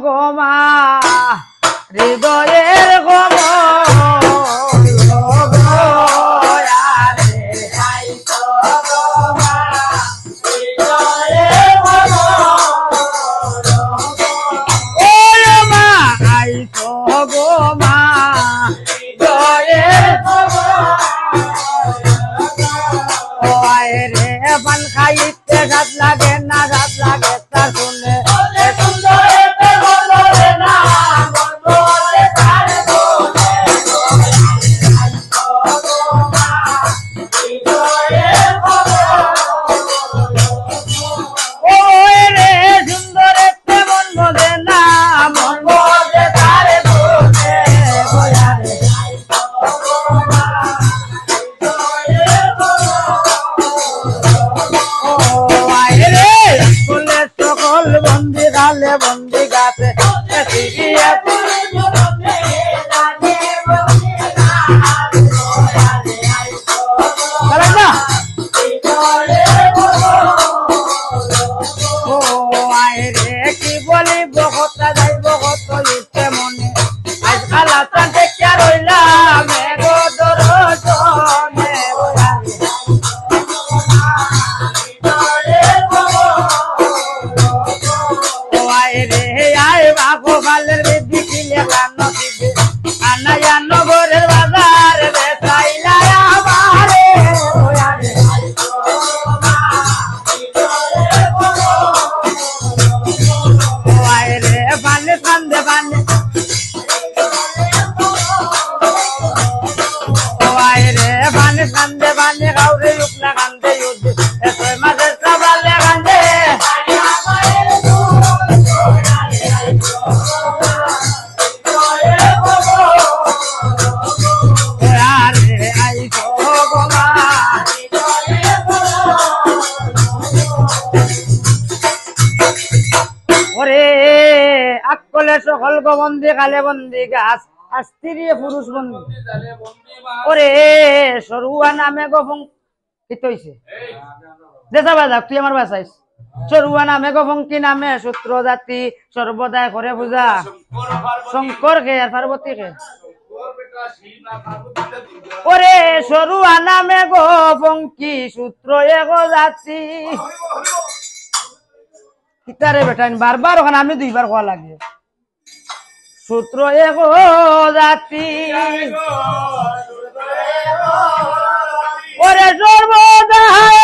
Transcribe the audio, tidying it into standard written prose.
গোমা হৃদয়ের পান খাইতে রাত লাগে না রাত লাগে তার শুনে বন্দি গাছে কি বলিব কথা যাইব কত ইচ্ছে মনে আজকাল আপনার দেখিয়া রইলাম গোপালের বেদি কিলে কান্ন দিবে আনায়া নগরের বাজার বেসাইলা আমারে রে পানে কান্দে পানে রে পানে কান্দে পানে গাউরে উকলা কান্দে ইউদ এতই মাঝে সবালে কান্দে আকলে সকল বন্দি কালে বন্দি গাছ আস্তিরে পুরুষ বন্দি ওরে সরুয়া নামে গোফং কি হইছে দেশা বাজাক তুই আমার বাসাইস সরুয়া নামে গোফঙ্কি নামে সূত্র জাতি সর্বদাই করে পূজা শঙ্কর কে আর পার্বতী কে ওরে সরুয়া নামে গোফঙ্কি সূত্র এগো জাতি কিতারে বেটাইন বারবার ওখানে আমি দুইবার কোয়া লাগে সূত্র এগো জাতি ওরে সর্বদাই